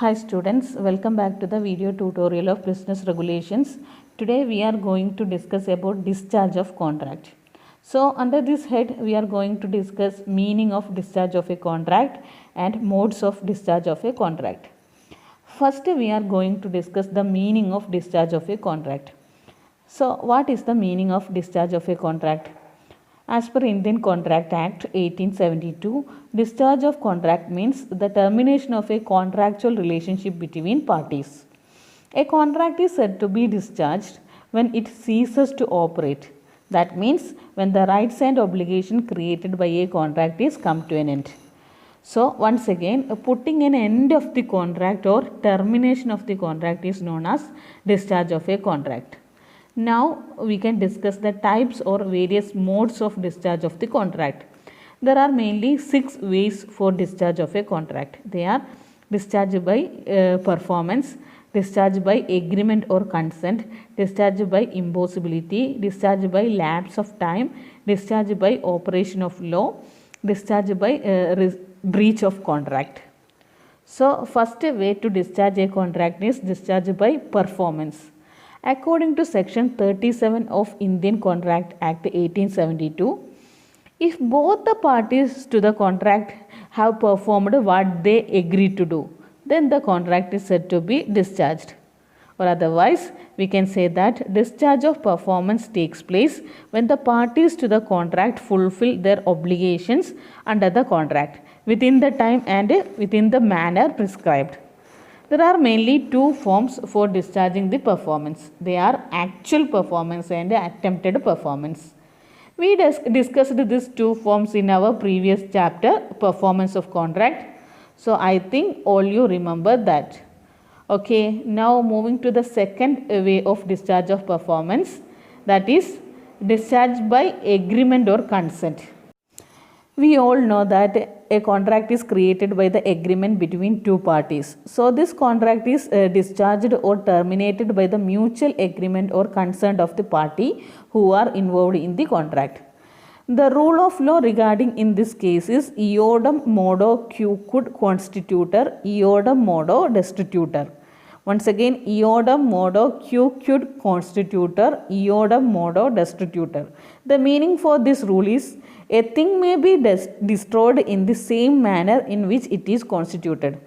Hi students, welcome back to the video tutorial of business regulations. Today we are going to discuss about discharge of contract. So under this head we are going to discuss meaning of discharge of a contract and modes of discharge of a contract. First we are going to discuss the meaning of discharge of a contract. So what is the meaning of discharge of a contract? As per Indian Contract Act 1872, discharge of contract means the termination of a contractual relationship between parties. A contract is said to be discharged when it ceases to operate. That means when the rights and obligation created by a contract is come to an end. So once again, putting an end of the contract or termination of the contract is known as discharge of a contract. Now we can discuss the types or various modes of discharge of the contract. There are mainly 6 ways for discharge of a contract. They are discharge by performance, discharge by agreement or consent, discharge by impossibility, discharge by lapse of time, discharge by operation of law, discharge by breach of contract. So first way to discharge a contract is discharge by performance. According to section 37 of Indian Contract Act 1872, if both the parties to the contract have performed what they agreed to do, then the contract is said to be discharged. Or otherwise, we can say that discharge of performance takes place when the parties to the contract fulfill their obligations under the contract within the time and within the manner prescribed. There are mainly 2 forms for discharging the performance. They are actual performance and attempted performance. We discussed these 2 forms in our previous chapter, performance of contract. So I think all you remember that. Okay, now moving to the second way of discharge of performance, that is discharge by agreement or consent. We all know that a contract is created by the agreement between 2 parties. So this contract is discharged or terminated by the mutual agreement or consent of the party who are involved in the contract. The rule of law regarding in this case is eodem modo quod constitutor, eodem modo destitutor. Once again, eodem modo quod constitutor, eodem modo destitutor. The meaning for this rule is a thing may be destroyed in the same manner in which it is constituted.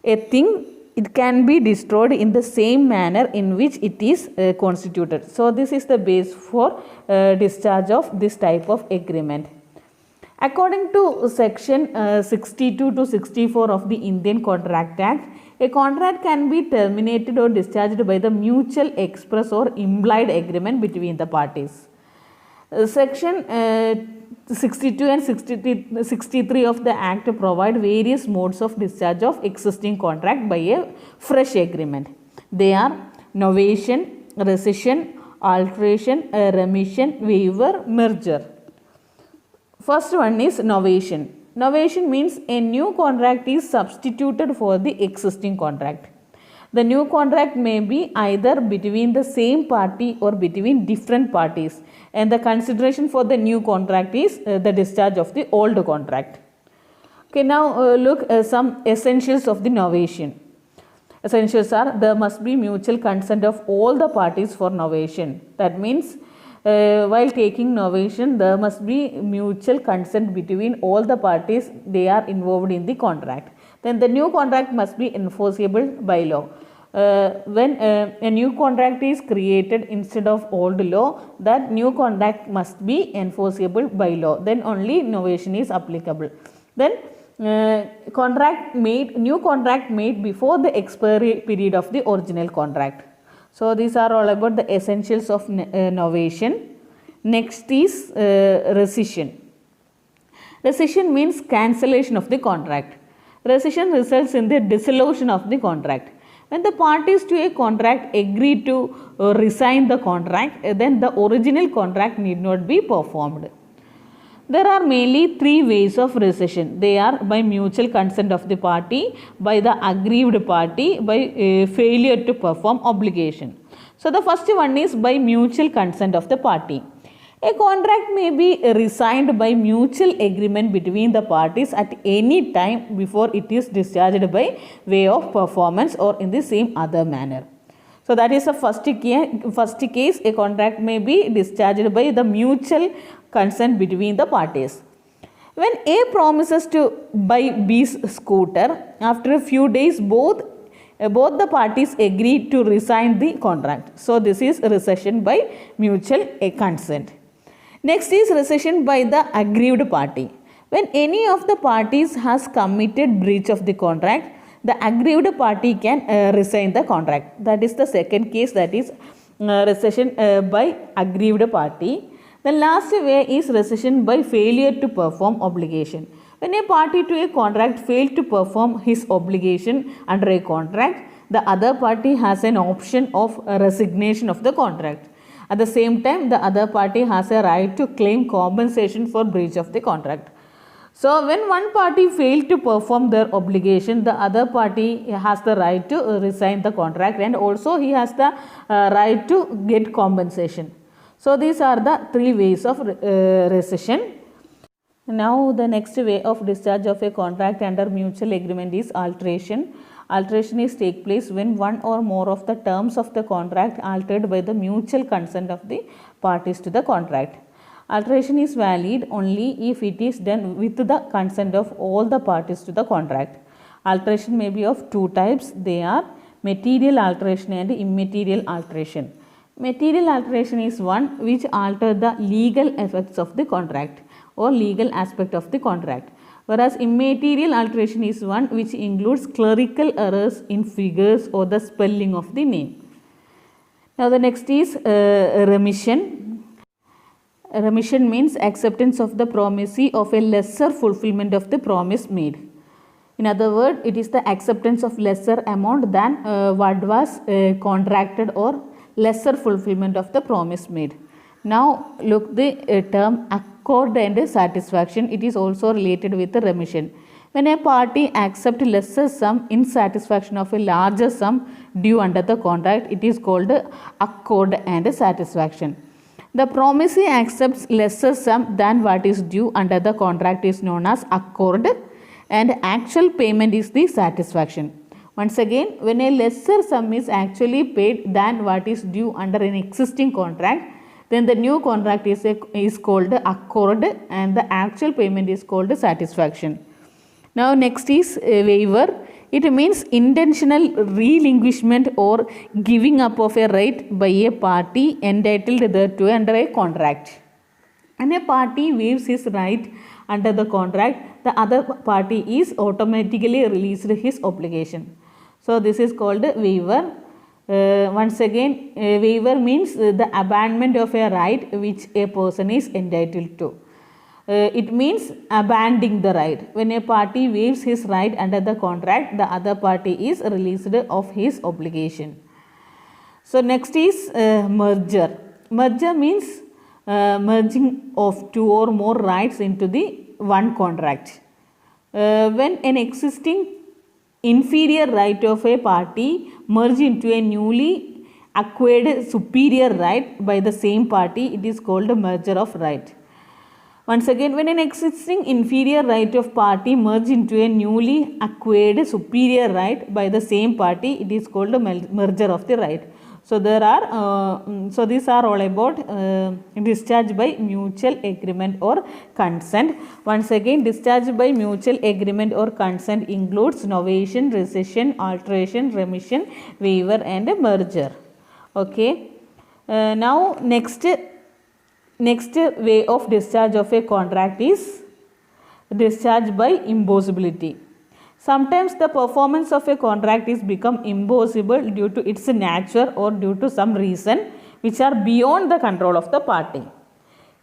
A thing, it can be destroyed in the same manner in which it is constituted. So this is the base for discharge of this type of agreement. According to section 62 to 64 of the Indian Contract Act, a contract can be terminated or discharged by the mutual express or implied agreement between the parties. Section 62 and 63 of the Act provide various modes of discharge of existing contract by a fresh agreement. They are novation, rescission, alteration, remission, waiver, merger. First one is novation. Novation means a new contract is substituted for the existing contract. The new contract may be either between the same party or between different parties, and the consideration for the new contract is the discharge of the old contract. Okay, now look some essentials of the novation. Essentials are there must be mutual consent of all the parties for novation. That means while taking novation, there must be mutual consent between all the parties they are involved in the contract. Then the new contract must be enforceable by law. When a new contract is created instead of old law, that new contract must be enforceable by law. Then only novation is applicable. Then new contract made before the expiry period of the original contract. So these are all about the essentials of novation. Next is rescission. Rescission means cancellation of the contract. Rescission results in the dissolution of the contract. When the parties to a contract agree to resign the contract, then the original contract need not be performed. There are mainly 3 ways of rescission. They are by mutual consent of the party, by the aggrieved party, by failure to perform obligation. So the first one is by mutual consent of the party. A contract may be resigned by mutual agreement between the parties at any time before it is discharged by way of performance or in the same other manner. So that is the first case, a contract may be discharged by the mutual consent between the parties. When A promises to buy B's scooter, after a few days both the parties agree to resign the contract. So this is rescission by mutual consent. Next is rescission by the aggrieved party. When any of the parties has committed breach of the contract, the aggrieved party can resign the contract. That is the second case, that is rescission by aggrieved party. The last way is rescission by failure to perform obligation. When a party to a contract failed to perform his obligation under a contract, the other party has an option of resignation of the contract. At the same time, the other party has a right to claim compensation for breach of the contract. So, when one party failed to perform their obligation, the other party has the right to resign the contract, and also he has the right to get compensation. So, these are the three ways of rescission. Now, the next way of discharge of a contract under mutual agreement is alteration. Alteration is take place when one or more of the terms of the contract altered by the mutual consent of the parties to the contract. Alteration is valid only if it is done with the consent of all the parties to the contract. Alteration may be of two types. They are material alteration and immaterial alteration. Material alteration is one which alters the legal effects of the contract or legal aspect of the contract, whereas immaterial alteration is one which includes clerical errors in figures or the spelling of the name. Now the next is remission. Remission means acceptance of the promisee of a lesser fulfillment of the promise made. In other words, it is the acceptance of lesser amount than what was contracted or lesser fulfillment of the promise made. Now look the term accord and satisfaction. It is also related with the remission. When a party accepts lesser sum in satisfaction of a larger sum due under the contract, it is called accord and satisfaction. The promisee accepts lesser sum than what is due under the contract is known as accord, and actual payment is the satisfaction. Once again, when a lesser sum is actually paid than what is due under an existing contract, then the new contract is called accord and the actual payment is called satisfaction. Now next is waiver. It means intentional relinquishment or giving up of a right by a party entitled thereto under a contract. When a party waives his right under the contract, the other party is automatically released his obligation. So this is called waiver. Once again, waiver means the abandonment of a right which a person is entitled to. It means abandoning the right. When a party waives his right under the contract, the other party is released of his obligation. So next is merger. Merger means merging of two or more rights into the one contract. When an existing inferior right of a party merge into a newly acquired superior right by the same party, it is called a merger of right. Once again, when an existing inferior right of party merge into a newly acquired superior right by the same party, it is called a merger of the right. So there are so these are all about discharge by mutual agreement or consent. Once again, discharge by mutual agreement or consent includes novation, rescission, alteration, remission, waiver and merger. Okay. Now next way of discharge of a contract is discharge by impossibility. Sometimes the performance of a contract is become impossible due to its nature or due to some reason which are beyond the control of the party.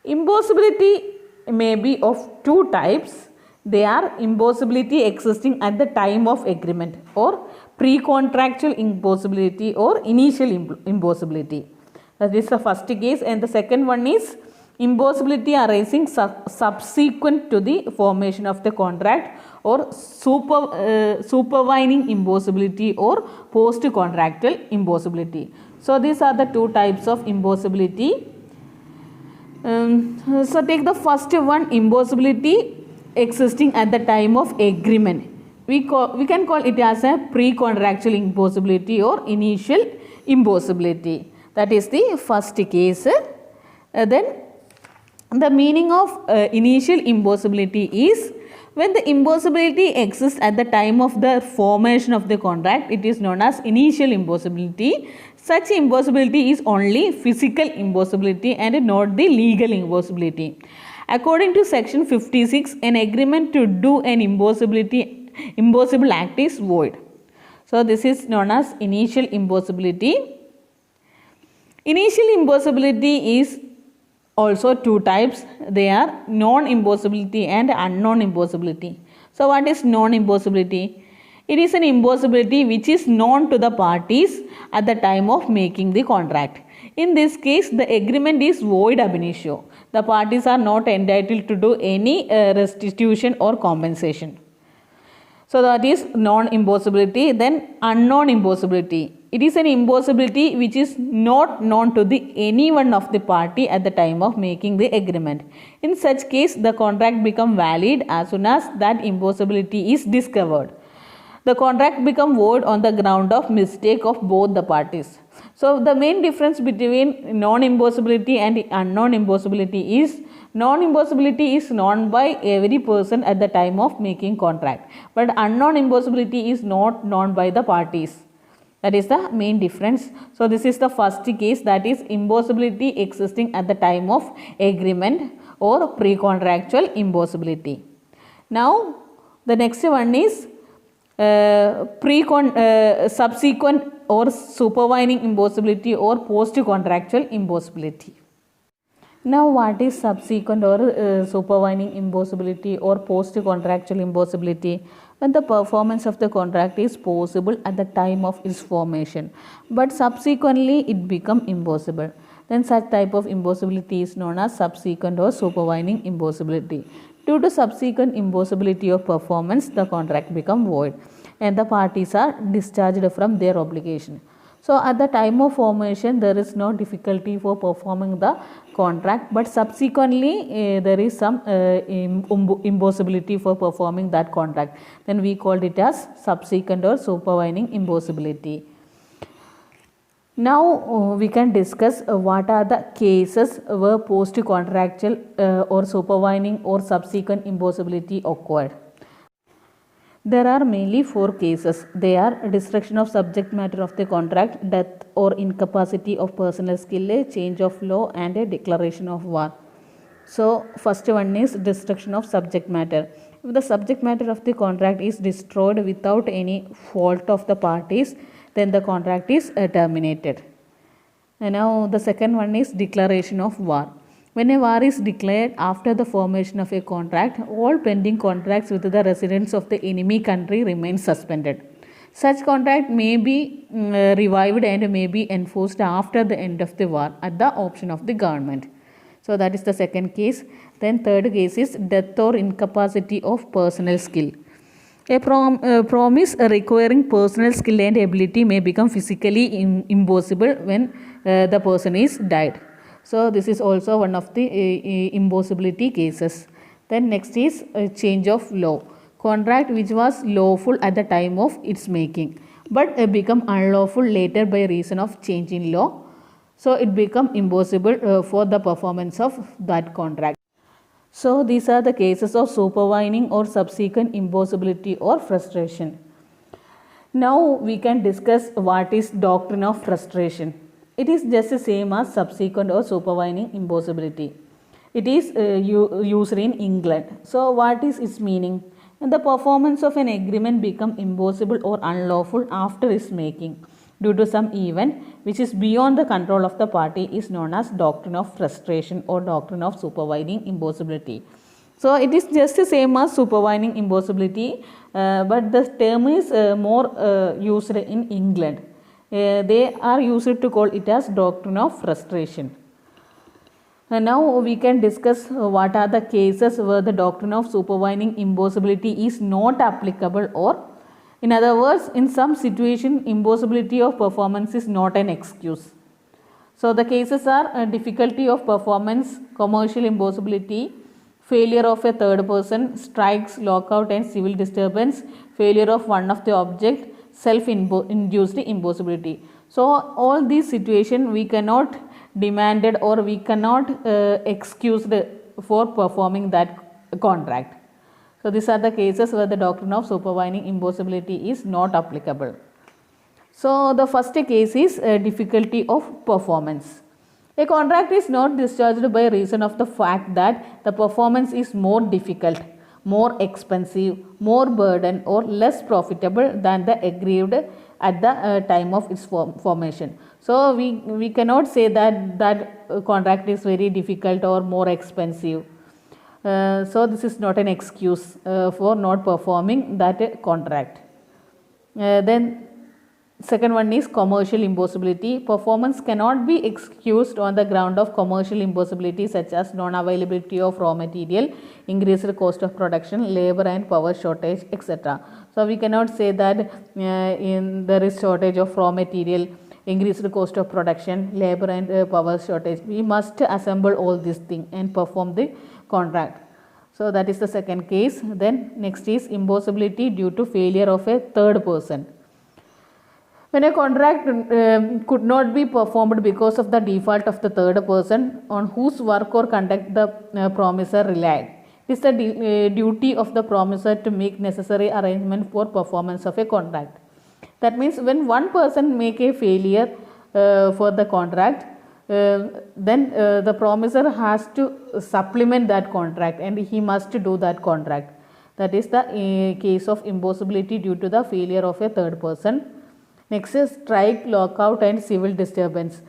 Impossibility may be of two types. They are impossibility existing at the time of agreement or pre-contractual impossibility or initial impossibility. That is the first case, and the second one is impossibility arising subsequent to the formation of the contract or supervening impossibility or post-contractual impossibility. So these are the two types of impossibility. So take the first one, impossibility existing at the time of agreement. We can call it as a pre-contractual impossibility or initial impossibility. That is the first case. Then the meaning of initial impossibility is when the impossibility exists at the time of the formation of the contract, it is known as initial impossibility. Such impossibility is only physical impossibility and not the legal impossibility. According to section 56, an agreement to do an impossible act is void. So this is known as initial impossibility. Initial impossibility is also two types. They are known impossibility and unknown impossibility. So what is known impossibility? It is an impossibility which is known to the parties at the time of making the contract. In this case, the agreement is void ab initio. The parties are not entitled to do any restitution or compensation. So that is known impossibility. Then unknown impossibility. It is an impossibility which is not known to any one of the party at the time of making the agreement. In such case, the contract becomes valid as soon as that impossibility is discovered. The contract becomes void on the ground of mistake of both the parties. So the main difference between known impossibility and unknown impossibility is known impossibility is known by every person at the time of making contract, but unknown impossibility is not known by the parties. That is the main difference. So this is the first case, that is impossibility existing at the time of agreement or pre-contractual impossibility. Now the next one is subsequent or supervening impossibility or post-contractual impossibility. Now what is subsequent or supervening impossibility or post-contractual impossibility? When the performance of the contract is possible at the time of its formation, but subsequently it becomes impossible, then such type of impossibility is known as subsequent or supervening impossibility. Due to subsequent impossibility of performance, the contract becomes void and the parties are discharged from their obligation. So at the time of formation, there is no difficulty for performing the contract, but subsequently there is some impossibility for performing that contract. Then we called it as subsequent or supervening impossibility. Now we can discuss what are the cases where post-contractual or supervening or subsequent impossibility occurred. There are mainly four cases. They are destruction of subject matter of the contract, death or incapacity of personal skill, change of law and a declaration of war. So first one is destruction of subject matter. If the subject matter of the contract is destroyed without any fault of the parties, then the contract is terminated. And now the second one is declaration of war. When a war is declared after the formation of a contract, all pending contracts with the residents of the enemy country remain suspended. Such contract may be revived and may be enforced after the end of the war at the option of the government. So that is the second case. Then third case is death or incapacity of personal skill. A promise requiring personal skill and ability may become physically impossible when the person is died. So this is also one of the impossibility cases. Then next is change of law. Contract which was lawful at the time of its making but become unlawful later by reason of change in law. So it become impossible for the performance of that contract. So these are the cases of supervening or subsequent impossibility or frustration. Now we can discuss what is doctrine of frustration. It is just the same as subsequent or supervening impossibility. It is used in England. So what is its meaning? When the performance of an agreement become impossible or unlawful after its making due to some event which is beyond the control of the party is known as doctrine of frustration or doctrine of supervening impossibility. So it is just the same as supervening impossibility, but the term is more used in England. They are used to call it as doctrine of frustration. Now we can discuss what are the cases where the doctrine of supervening impossibility is not applicable, or in other words, in some situation impossibility of performance is not an excuse. So the cases are difficulty of performance, commercial impossibility, failure of a third person, strikes, lockout and civil disturbance, failure of one of the object, self-induced impossibility. So all these situations we cannot demanded or we cannot excused for performing that contract. So these are the cases where the doctrine of supervening impossibility is not applicable. So the first case is difficulty of performance. A contract is not discharged by reason of the fact that the performance is more difficult, more expensive, more burden or less profitable than the agreed at the time of its formation. So we cannot say that contract is very difficult or more expensive. So this is not an excuse for not performing that contract. Then second one is commercial impossibility. Performance cannot be excused on the ground of commercial impossibility such as non-availability of raw material, increased cost of production, labor and power shortage, etc. So we cannot say that there is shortage of raw material, increased cost of production, labor and power shortage. We must assemble all these things and perform the contract. So that is the second case. Then next is impossibility due to failure of a third person. When a contract could not be performed because of the default of the third person on whose work or conduct the promisor relied, it is the duty of the promisor to make necessary arrangement for performance of a contract. That means when one person make a failure for the contract, then the promisor has to supplement that contract and he must do that contract. That is the case of impossibility due to the failure of a third person. Next is strike, lockout and civil disturbance.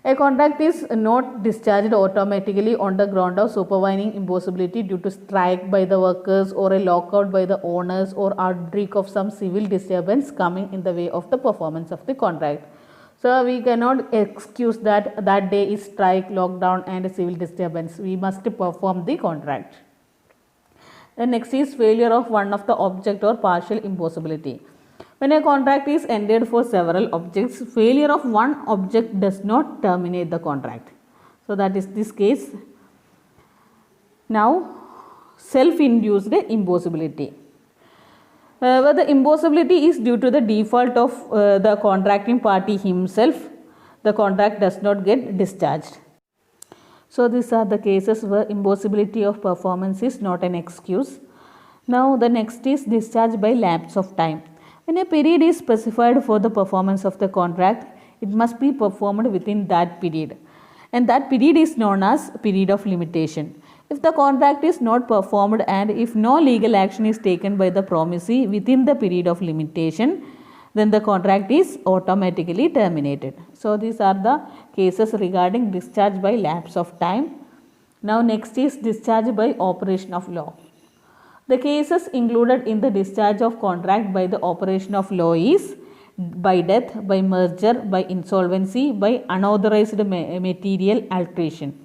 A contract is not discharged automatically on the ground of supervening impossibility due to strike by the workers or a lockout by the owners or outbreak of some civil disturbance coming in the way of the performance of the contract. So we cannot excuse that day is strike, lockdown and civil disturbance. We must perform the contract. The next is failure of one of the object or partial impossibility. When a contract is entered for several objects, failure of one object does not terminate the contract. So that is this case. Now self-induced impossibility. Where the impossibility is due to the default of the contracting party himself, the contract does not get discharged. So these are the cases where impossibility of performance is not an excuse. Now the next is discharge by lapse of time. When a period is specified for the performance of the contract, it must be performed within that period, and that period is known as period of limitation. If the contract is not performed and if no legal action is taken by the promisee within the period of limitation, then the contract is automatically terminated. So these are the cases regarding discharge by lapse of time. Now next is discharge by operation of law. The cases included in the discharge of contract by the operation of law is by death, by merger, by insolvency, by unauthorized material alteration.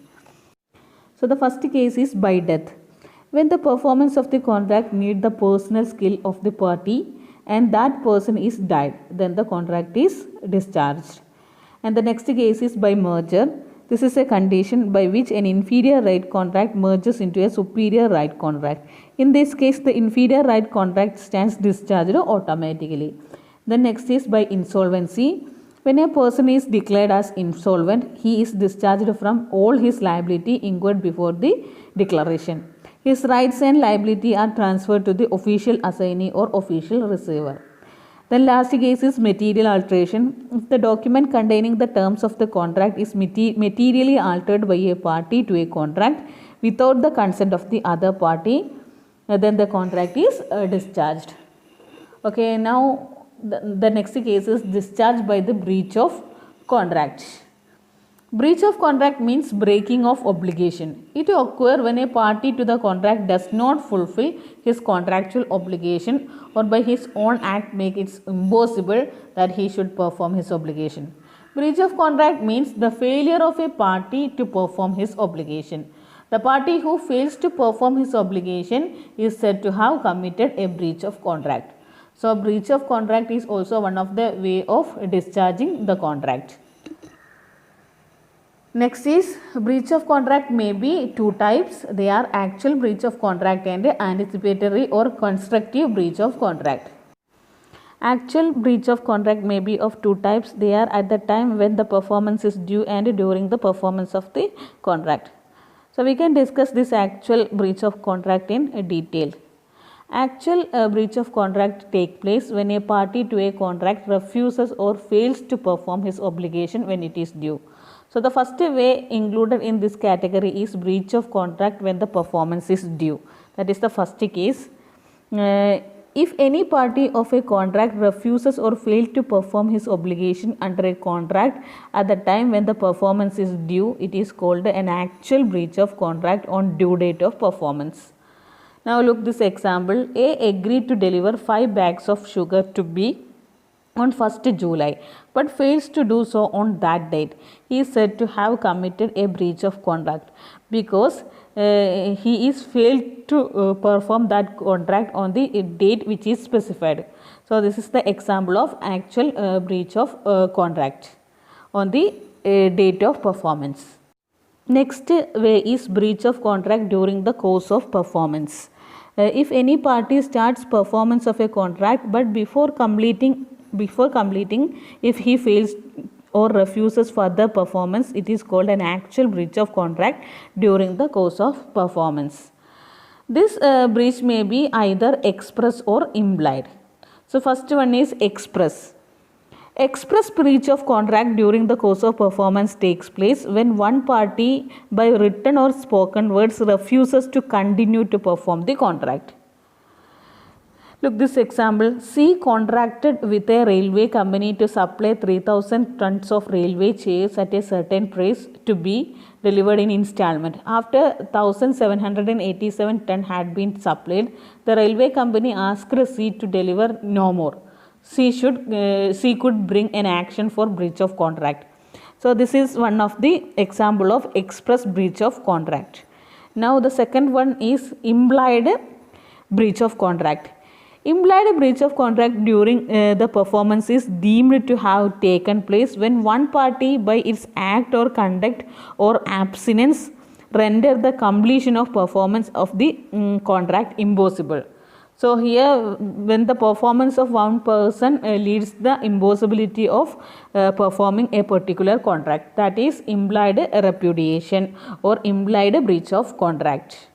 So the first case is by death. When the performance of the contract need the personal skill of the party and that person is died, then the contract is discharged. And the next case is by merger. This is a condition by which an inferior right contract merges into a superior right contract. In this case, the inferior right contract stands discharged automatically. The next is by insolvency. When a person is declared as insolvent, he is discharged from all his liability incurred before the declaration. His rights and liability are transferred to the official assignee or official receiver. The last case is material alteration. If the document containing the terms of the contract is materially altered by a party to a contract without the consent of the other party, then the contract is discharged. Okay, now the next case is discharged by the breach of contract. Breach of contract means breaking of obligation. It occurs when a party to the contract does not fulfill his contractual obligation or by his own act make it impossible that he should perform his obligation. Breach of contract means the failure of a party to perform his obligation. The party who fails to perform his obligation is said to have committed a breach of contract. So breach of contract is also one of the way of discharging the contract. Next is breach of contract may be two types. They are actual breach of contract and anticipatory or constructive breach of contract. Actual breach of contract may be of two types. They are at the time when the performance is due and during the performance of the contract. So we can discuss this actual breach of contract in detail. Actual breach of contract take place when a party to a contract refuses or fails to perform his obligation when it is due. So the first way included in this category is breach of contract when the performance is due. That is the first case. If any party of a contract refuses or fails to perform his obligation under a contract at the time when the performance is due, it is called an actual breach of contract on due date of performance. Now look this example. A agreed to deliver 5 bags of sugar to B on 1st July but fails to do so on that date. He is said to have committed a breach of contract because he is failed to perform that contract on the date which is specified. So this is the example of actual breach of contract on the date of performance. Next way is breach of contract during the course of performance. If any party starts performance of a contract but before completing if he fails or refuses further performance, it is called an actual breach of contract during the course of performance. This breach may be either express or implied. So first one is express. Express breach of contract during the course of performance takes place when one party by written or spoken words refuses to continue to perform the contract. Look this example. C contracted with a railway company to supply 3000 tons of railway chairs at a certain price to be delivered in installment. After 1787 tons had been supplied, the railway company asked C to deliver no more. C could bring an action for breach of contract. So this is one of the example of express breach of contract. Now the second one is implied breach of contract. Implied breach of contract during the performance is deemed to have taken place when one party by its act or conduct or abstinence render the completion of performance of the contract impossible. So here when the performance of one person leads the impossibility of performing a particular contract, that is implied repudiation or implied breach of contract.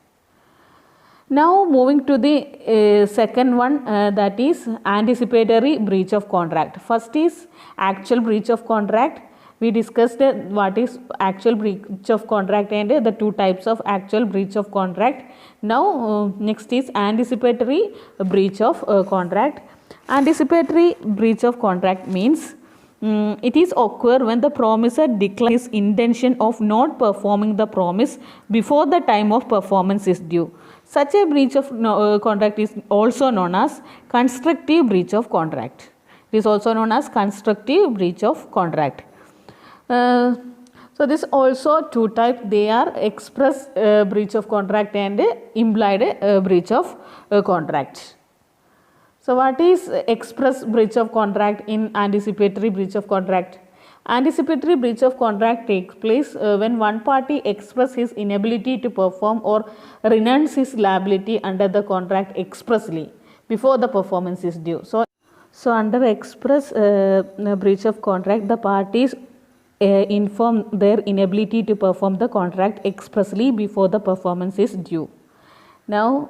Now moving to the second one, that is anticipatory breach of contract. First is actual breach of contract. We discussed what is actual breach of contract and the two types of actual breach of contract. Now next is anticipatory breach of contract. Anticipatory breach of contract means it is occur when the promiser declares his intention of not performing the promise before the time of performance is due. Such a breach of contract is also known as constructive breach of contract. It is also known as constructive breach of contract. So this also two types. They are express breach of contract and implied breach of contract. So what is express breach of contract in anticipatory breach of contract? Anticipatory breach of contract takes place when one party expresses his inability to perform or renounce his liability under the contract expressly before the performance is due. So under express breach of contract, the parties inform their inability to perform the contract expressly before the performance is due. Now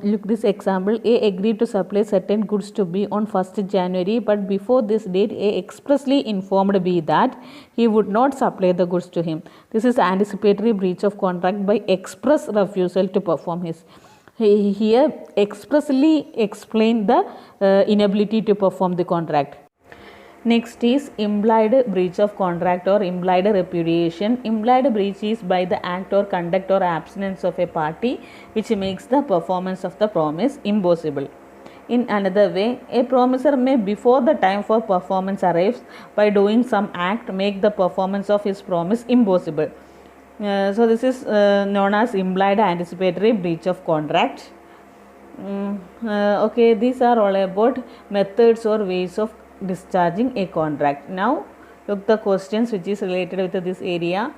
look this example. A agreed to supply certain goods to B on 1st January, but before this date A expressly informed B that he would not supply the goods to him. This is anticipatory breach of contract by express refusal to perform his. He here expressly explained the inability to perform the contract. Next is implied breach of contract or implied repudiation. Implied breach is by the act or conduct or abstinence of a party which makes the performance of the promise impossible. In another way, a promiser may before the time for performance arrives by doing some act make the performance of his promise impossible. So this is known as implied anticipatory breach of contract. Okay, these are all about methods or ways of discharging a contract. Now look the questions which is related with this area.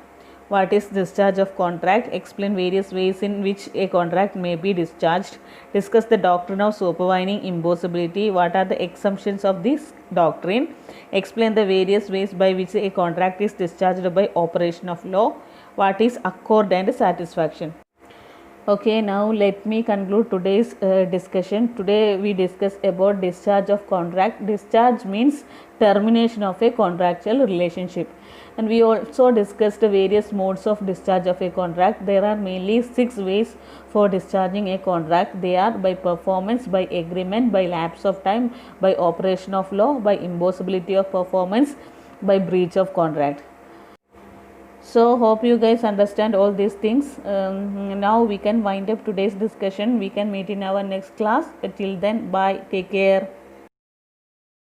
What is discharge of contract? Explain various ways in which a contract may be discharged. Discuss the doctrine of supervening impossibility. What are the exemptions of this doctrine? Explain the various ways by which a contract is discharged by operation of law. What is accord and satisfaction? Okay, now let me conclude today's discussion. Today we discuss about discharge of contract. Discharge means termination of a contractual relationship, and we also discussed the various modes of discharge of a contract. There are mainly 6 ways for discharging a contract. They are by performance, by agreement, by lapse of time, by operation of law, by impossibility of performance, by breach of contract. So hope you guys understand all these things. Now we can wind up today's discussion. We can meet in our next class. Till then, bye, take care.